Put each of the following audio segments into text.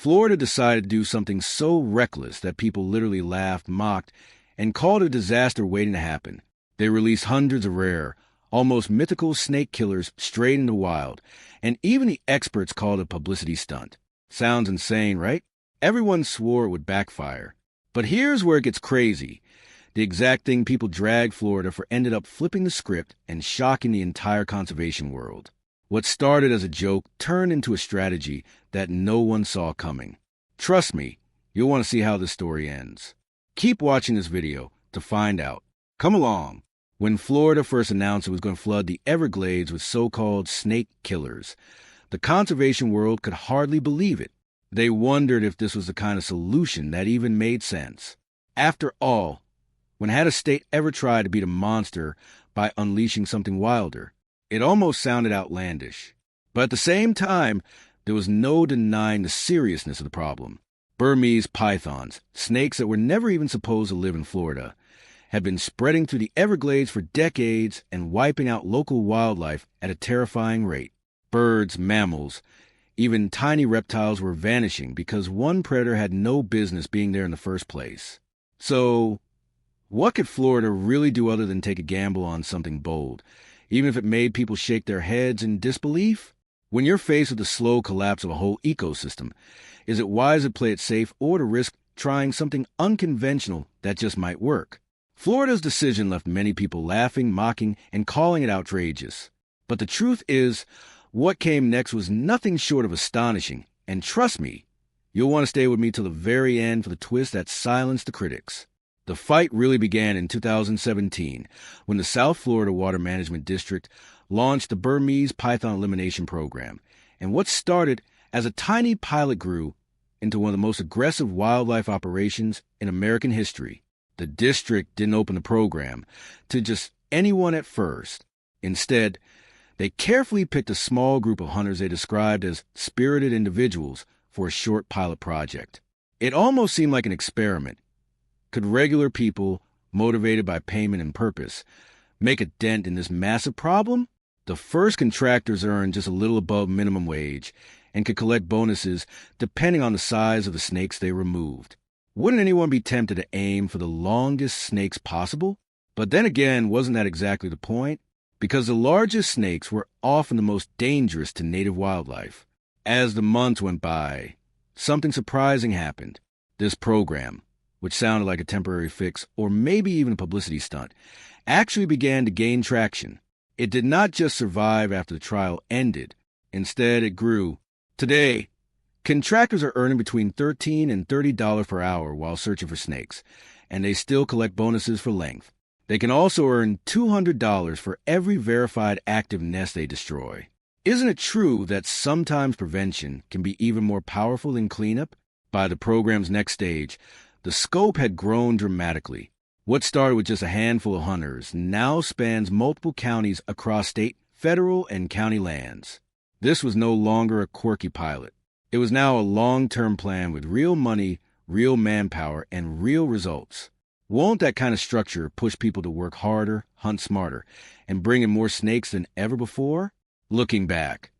Florida decided to do something so reckless that people literally laughed, mocked, and called it a disaster waiting to happen. They released hundreds of rare, almost mythical snake killers straight into the wild, and even the experts called it a publicity stunt. Sounds insane, right? Everyone swore it would backfire. But here's where it gets crazy. The exact thing people dragged Florida for ended up flipping the script and shocking the entire conservation world. What started as a joke turned into a strategy that no one saw coming. Trust me, you'll want to see how this story ends. Keep watching this video to find out. Come along. When Florida first announced it was going to flood the Everglades with so-called snake killers, the conservation world could hardly believe it. They wondered if this was the kind of solution that even made sense. After all, when had a state ever tried to beat a monster by unleashing something wilder? It almost sounded outlandish. But at the same time, there was no denying the seriousness of the problem. Burmese pythons, snakes that were never even supposed to live in Florida, had been spreading through the Everglades for decades and wiping out local wildlife at a terrifying rate. Birds, mammals, even tiny reptiles were vanishing because one predator had no business being there in the first place. So, what could Florida really do other than take a gamble on something bold, even if it made people shake their heads in disbelief? When you're faced with the slow collapse of a whole ecosystem, is it wise to play it safe or to risk trying something unconventional that just might work? Florida's decision left many people laughing, mocking, and calling it outrageous. But the truth is, what came next was nothing short of astonishing, and trust me, you'll want to stay with me till the very end for the twist that silenced the critics. The fight really began in 2017, when the South Florida Water Management District launched the Burmese Python Elimination Program, and what started as a tiny pilot grew into one of the most aggressive wildlife operations in American history. The district didn't open the program to just anyone at first. Instead, they carefully picked a small group of hunters they described as spirited individuals for a short pilot project. It almost seemed like an experiment. Could regular people, motivated by payment and purpose, make a dent in this massive problem? The first contractors earned just a little above minimum wage and could collect bonuses depending on the size of the snakes they removed. Wouldn't anyone be tempted to aim for the longest snakes possible? But then again, wasn't that exactly the point? Because the largest snakes were often the most dangerous to native wildlife. As the months went by, something surprising happened. This program, which sounded like a temporary fix or maybe even a publicity stunt, actually began to gain traction. It did not just survive after the trial ended. Instead, it grew. Today, contractors are earning between $13 and $30 per hour while searching for snakes, and they still collect bonuses for length. They can also earn $200 for every verified active nest they destroy. Isn't it true that sometimes prevention can be even more powerful than cleanup? By the program's next stage, the scope had grown dramatically. What started with just a handful of hunters now spans multiple counties across state, federal, and county lands. This was no longer a quirky pilot. It was now a long-term plan with real money, real manpower, and real results. Won't that kind of structure push people to work harder, hunt smarter, and bring in more snakes than ever before? Looking back,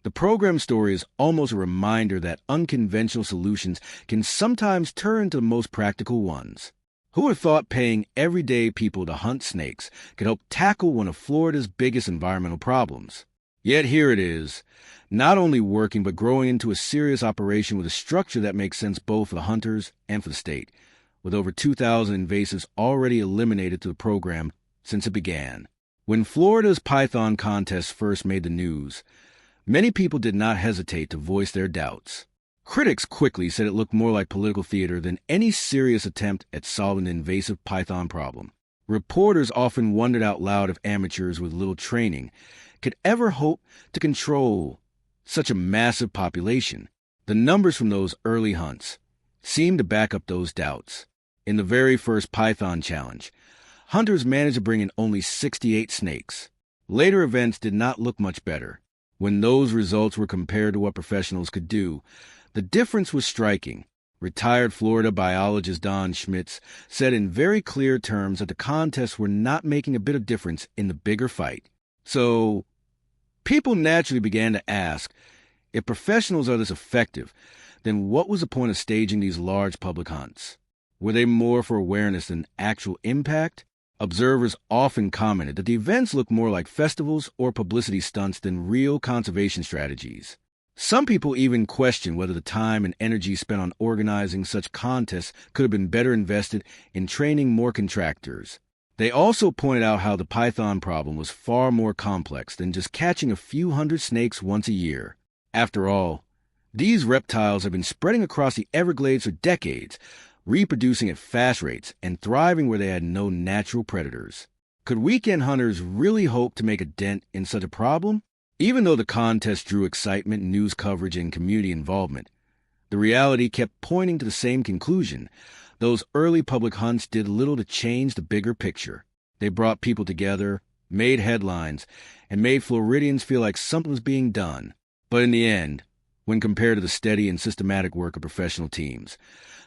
the program story is almost a reminder that unconventional solutions can sometimes turn to the most practical ones. Who would have thought paying everyday people to hunt snakes could help tackle one of Florida's biggest environmental problems? Yet here it is, not only working but growing into a serious operation with a structure that makes sense both for the hunters and for the state, with over 2,000 invasives already eliminated through the program since it began. When Florida's Python contest first made the news, many people did not hesitate to voice their doubts. Critics quickly said it looked more like political theater than any serious attempt at solving the invasive python problem. Reporters often wondered out loud if amateurs with little training could ever hope to control such a massive population. The numbers from those early hunts seemed to back up those doubts. In the very first Python challenge, hunters managed to bring in only 68 snakes. Later events did not look much better. When those results were compared to what professionals could do, the difference was striking. Retired Florida biologist Don Schmitz said in very clear terms that the contests were not making a bit of difference in the bigger fight. So, people naturally began to ask, if professionals are this effective, then what was the point of staging these large public hunts? Were they more for awareness than actual impact? Observers often commented that the events looked more like festivals or publicity stunts than real conservation strategies. Some people even questioned whether the time and energy spent on organizing such contests could have been better invested in training more contractors. They also pointed out how the python problem was far more complex than just catching a few hundred snakes once a year. After all, these reptiles have been spreading across the Everglades for decades, reproducing at fast rates and thriving where they had no natural predators. Could weekend hunters really hope to make a dent in such a problem? Even though the contest drew excitement, news coverage, and community involvement, the reality kept pointing to the same conclusion. Those early public hunts did little to change the bigger picture. They brought people together, made headlines, and made Floridians feel like something was being done. But in the end, when compared to the steady and systematic work of professional teams,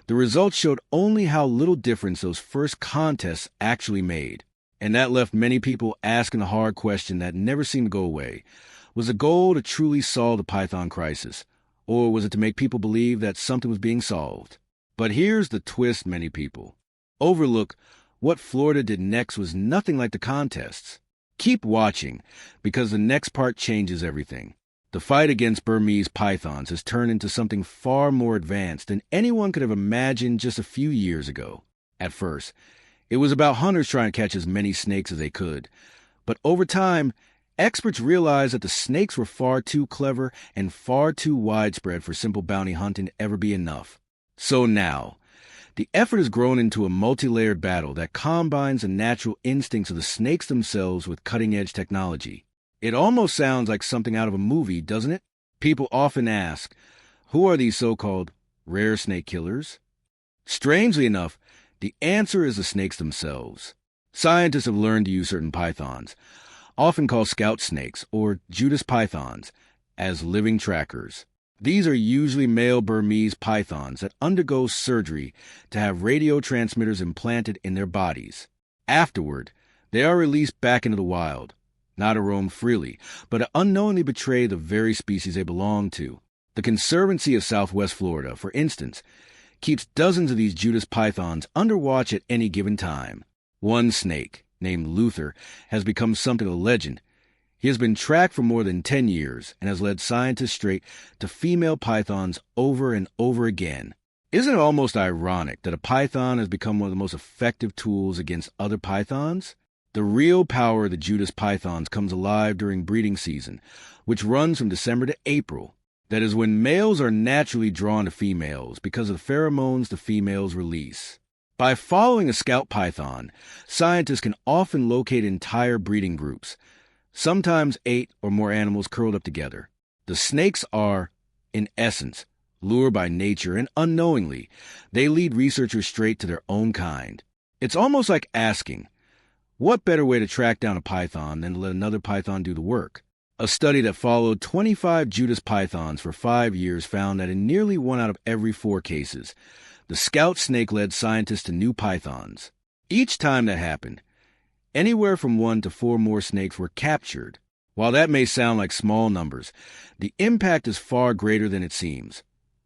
the results showed only how little difference those first contests actually made. And that left many people asking the hard question that never seemed to go away. Was the goal to truly solve the python crisis, or was it to make people believe that something was being solved? But here's the twist many people overlook. What Florida did next was nothing like the contests. Keep watching, because the next part changes everything. The fight against Burmese pythons has turned into something far more advanced than anyone could have imagined just a few years ago. At first, it was about hunters trying to catch as many snakes as they could. But over time, experts realized that the snakes were far too clever and far too widespread for simple bounty hunting to ever be enough. So now, the effort has grown into a multi-layered battle that combines the natural instincts of the snakes themselves with cutting-edge technology. It almost sounds like something out of a movie, doesn't it? People often ask, who are these so-called rare snake killers? Strangely enough, the answer is the snakes themselves. Scientists have learned to use certain pythons, often called scout snakes or Judas pythons, as living trackers. These are usually male Burmese pythons that undergo surgery to have radio transmitters implanted in their bodies. Afterward, they are released back into the wild, not to roam freely, but to unknowingly betray the very species they belong to. The Conservancy of Southwest Florida, for instance, keeps dozens of these Judas pythons under watch at any given time. One snake, named Luther, has become something of a legend. He has been tracked for more than 10 years and has led scientists straight to female pythons over and over again. Isn't it almost ironic that a python has become one of the most effective tools against other pythons? The real power of the Judas pythons comes alive during breeding season, which runs from December to April. That is when males are naturally drawn to females because of the pheromones the females release. By following a scout python, scientists can often locate entire breeding groups, sometimes 8 or more animals curled up together. The snakes are, in essence, lured by nature, and unknowingly, they lead researchers straight to their own kind. It's almost like asking, what better way to track down a python than to let another python do the work? A study that followed 25 Judas pythons for 5 years found that in nearly 1 out of every 4 cases, the scout snake led scientists to new pythons. Each time that happened, anywhere from 1 to 4 more snakes were captured. While that may sound like small numbers, the impact is far greater than it seems,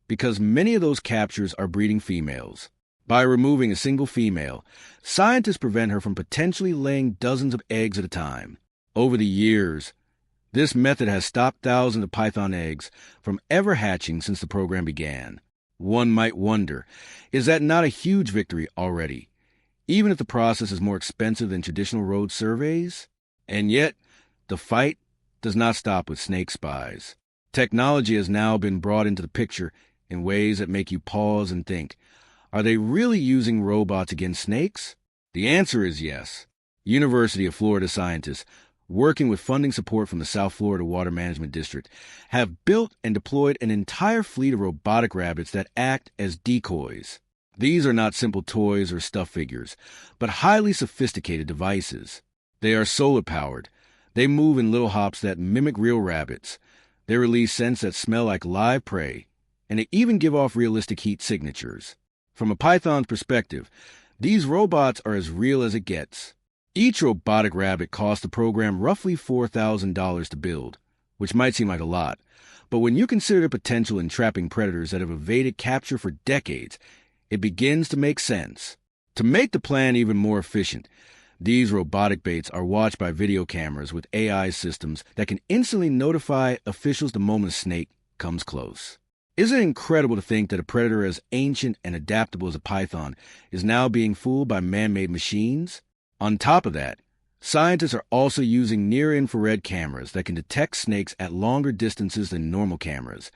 because many of those captures are breeding females. By removing a single female, scientists prevent her from potentially laying dozens of eggs at a time. Over the years, this method has stopped thousands of python eggs from ever hatching since the program began. One might wonder, is that not a huge victory already, even if the process is more expensive than traditional road surveys? And yet, the fight does not stop with snake spies. Technology has now been brought into the picture in ways that make you pause and think, are they really using robots against snakes? The answer is yes. University of Florida scientists, working with funding support from the South Florida Water Management District, have built and deployed an entire fleet of robotic rabbits that act as decoys. These are not simple toys or stuffed figures, but highly sophisticated devices. They are solar-powered. They move in little hops that mimic real rabbits. They release scents that smell like live prey, and they even give off realistic heat signatures. From a python's perspective, these robots are as real as it gets. Each robotic rabbit cost the program roughly $4,000 to build, which might seem like a lot, But when you consider the potential in trapping predators that have evaded capture for decades, it begins to make sense. To make the plan even more efficient, these robotic baits are watched by video cameras with AI systems that can instantly notify officials the moment a snake comes close. Isn't it incredible to think that a predator as ancient and adaptable as a python is now being fooled by man-made machines? On top of that, scientists are also using near-infrared cameras that can detect snakes at longer distances than normal cameras,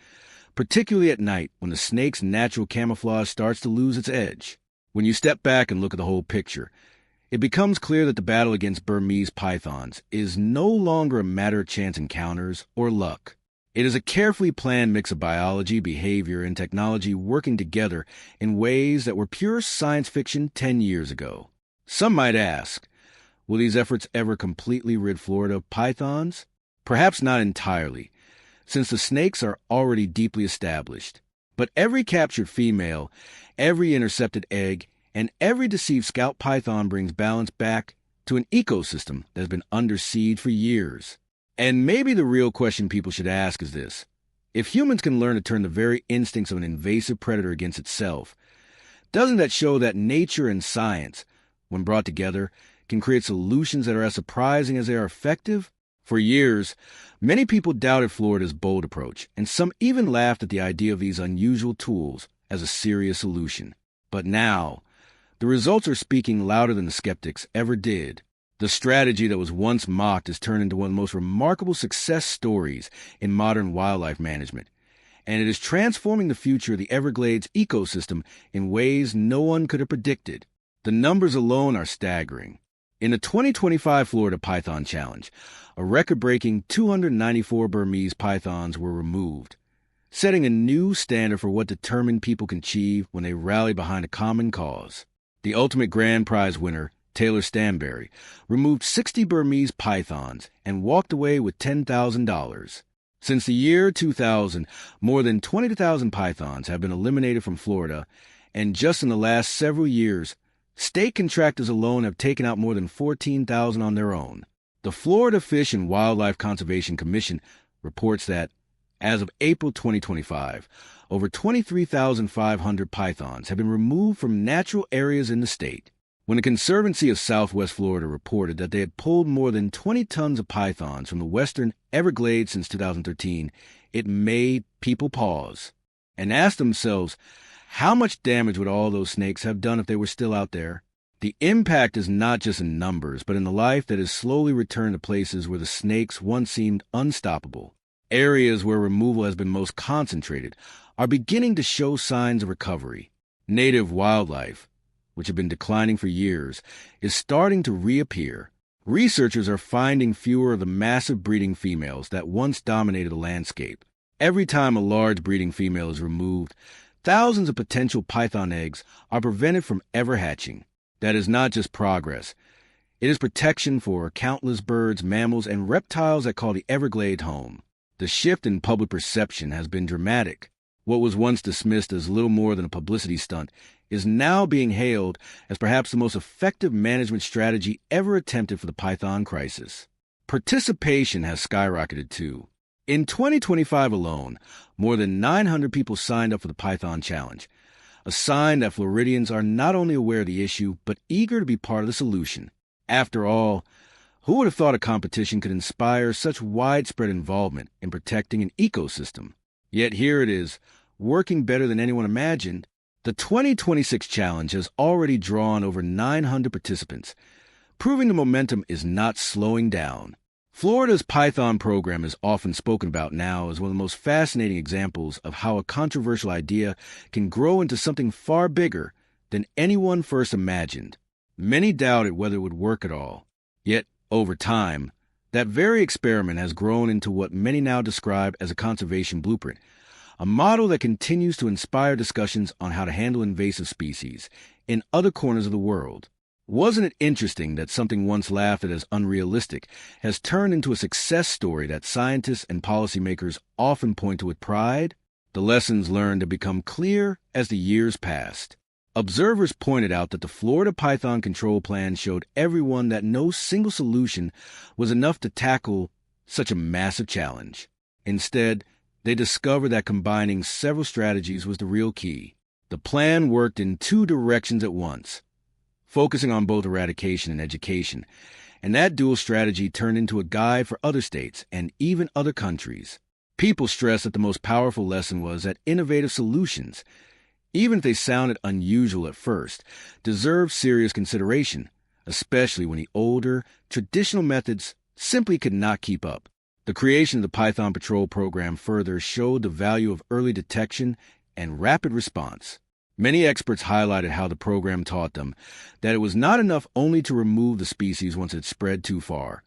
particularly at night when the snake's natural camouflage starts to lose its edge. When you step back and look at the whole picture, it becomes clear that the battle against Burmese pythons is no longer a matter of chance encounters or luck. It is a carefully planned mix of biology, behavior, and technology working together in ways that were pure science fiction 10 years ago. Some might ask, will these efforts ever completely rid Florida of pythons? Perhaps not entirely, since the snakes are already deeply established. But every captured female, every intercepted egg, and every deceived scout python brings balance back to an ecosystem that has been under siege for years. And maybe the real question people should ask is this: if humans can learn to turn the very instincts of an invasive predator against itself, doesn't that show that nature and science, when brought together, can create solutions that are as surprising as they are effective? For years, many people doubted Florida's bold approach, and some even laughed at the idea of these unusual tools as a serious solution. But now, the results are speaking louder than the skeptics ever did. The strategy that was once mocked has turned into one of the most remarkable success stories in modern wildlife management, and it is transforming the future of the Everglades ecosystem in ways no one could have predicted. The numbers alone are staggering. In the 2025 Florida Python Challenge, a record-breaking 294 Burmese pythons were removed, setting a new standard for what determined people can achieve when they rally behind a common cause. The ultimate grand prize winner, Taylor Stanberry, removed 60 Burmese pythons and walked away with $10,000. Since the year 2000, more than 22,000 pythons have been eliminated from Florida, and just in the last several years, state contractors alone have taken out more than 14,000 on their own. The Florida Fish and Wildlife Conservation Commission reports that, as of April 2025, over 23,500 pythons have been removed from natural areas in the state. When the Conservancy of Southwest Florida reported that they had pulled more than 20 tons of pythons from the western Everglades since 2013, it made people pause and ask themselves, how much damage would all those snakes have done if they were still out there? The impact is not just in numbers, but in the life that has slowly returned to places where the snakes once seemed unstoppable. Areas where removal has been most concentrated are beginning to show signs of recovery. Native wildlife, which had been declining for years, is starting to reappear. Researchers are finding fewer of the massive breeding females that once dominated the landscape. Every time a large breeding female is removed, thousands of potential python eggs are prevented from ever hatching. That is not just progress. It is protection for countless birds, mammals, and reptiles that call the Everglades home. The shift in public perception has been dramatic. What was once dismissed as little more than a publicity stunt is now being hailed as perhaps the most effective management strategy ever attempted for the python crisis. Participation has skyrocketed too. In 2025 alone, more than 900 people signed up for the Python Challenge, a sign that Floridians are not only aware of the issue, but eager to be part of the solution. After all, who would have thought a competition could inspire such widespread involvement in protecting an ecosystem? Yet here it is, working better than anyone imagined. The 2026 challenge has already drawn over 900 participants, proving the momentum is not slowing down. Florida's Python program is often spoken about now as one of the most fascinating examples of how a controversial idea can grow into something far bigger than anyone first imagined. Many doubted whether it would work at all. Yet, over time, that very experiment has grown into what many now describe as a conservation blueprint, a model that continues to inspire discussions on how to handle invasive species in other corners of the world. Wasn't it interesting that something once laughed at as unrealistic has turned into a success story that scientists and policymakers often point to with pride? The lessons learned have become clear as the years passed. Observers pointed out that the Florida Python Control Plan showed everyone that no single solution was enough to tackle such a massive challenge. Instead, They discovered that combining several strategies was the real key. The plan worked in two directions at once, focusing on both eradication and education, and that dual strategy turned into a guide for other states and even other countries. People stressed that the most powerful lesson was that innovative solutions, even if they sounded unusual at first, deserve serious consideration, especially when the older, traditional methods simply could not keep up. The creation of the Python Patrol program further showed the value of early detection and rapid response. Many experts highlighted how the program taught them that it was not enough only to remove the species once it spread too far.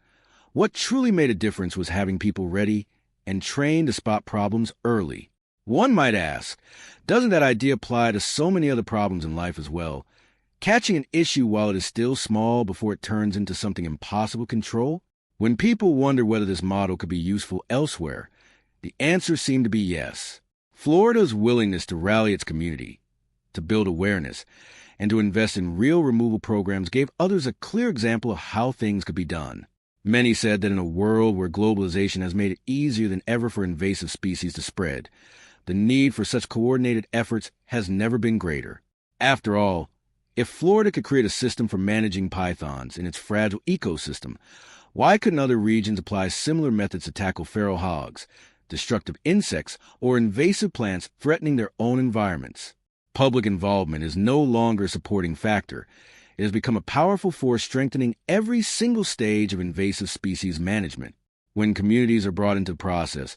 What truly made a difference was having people ready and trained to spot problems early. One might ask, doesn't that idea apply to so many other problems in life as well? Catching an issue while it is still small before it turns into something impossible to control? When people wondered whether this model could be useful elsewhere, the answer seemed to be yes. Florida's willingness to rally its community, to build awareness, and to invest in real removal programs gave others a clear example of how things could be done. Many said that in a world where globalization has made it easier than ever for invasive species to spread, the need for such coordinated efforts has never been greater. After all, if Florida could create a system for managing pythons in its fragile ecosystem, why couldn't other regions apply similar methods to tackle feral hogs, destructive insects, or invasive plants threatening their own environments? Public involvement is no longer a supporting factor. It has become a powerful force strengthening every single stage of invasive species management. When communities are brought into the process,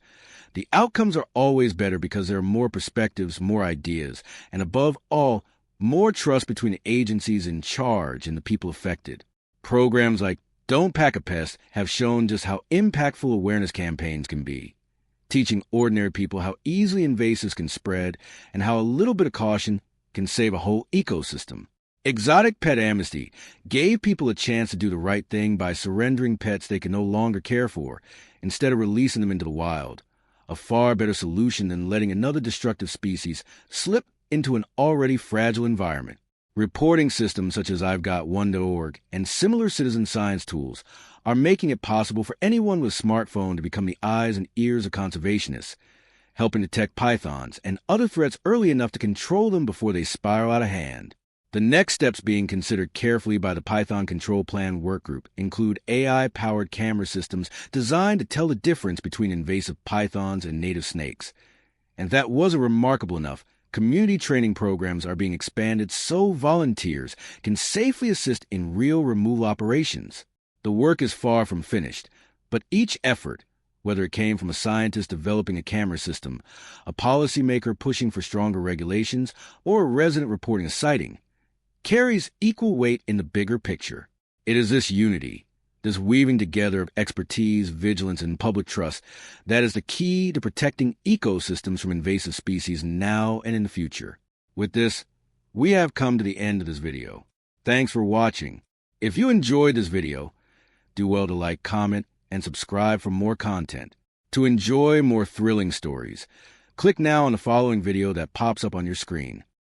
the outcomes are always better because there are more perspectives, more ideas, and above all, more trust between the agencies in charge and the people affected. Programs like Don't Pack a Pest have shown just how impactful awareness campaigns can be, teaching ordinary people how easily invasives can spread and how a little bit of caution can save a whole ecosystem. Exotic Pet Amnesty gave people a chance to do the right thing by surrendering pets they can no longer care for, instead of releasing them into the wild, a far better solution than letting another destructive species slip into an already fragile environment. Reporting systems such as I'veGotOne.org and similar citizen science tools are making it possible for anyone with a smartphone to become the eyes and ears of conservationists, helping detect pythons and other threats early enough to control them before they spiral out of hand. The next steps being considered carefully by the Python Control Plan Workgroup include AI-powered camera systems designed to tell the difference between invasive pythons and native snakes. And if that wasn't remarkable enough, community training programs are being expanded so volunteers can safely assist in real removal operations. The work is far from finished, but each effort, whether it came from a scientist developing a camera system, a policymaker pushing for stronger regulations, or a resident reporting a sighting, carries equal weight in the bigger picture. It is this unity, this weaving together of expertise, vigilance, and public trust that is the key to protecting ecosystems from invasive species now and in the future. With this, we have come to the end of this video. Thanks for watching. If you enjoyed this video, do well to like, comment, and subscribe for more content. To enjoy more thrilling stories, click now on the following video that pops up on your screen.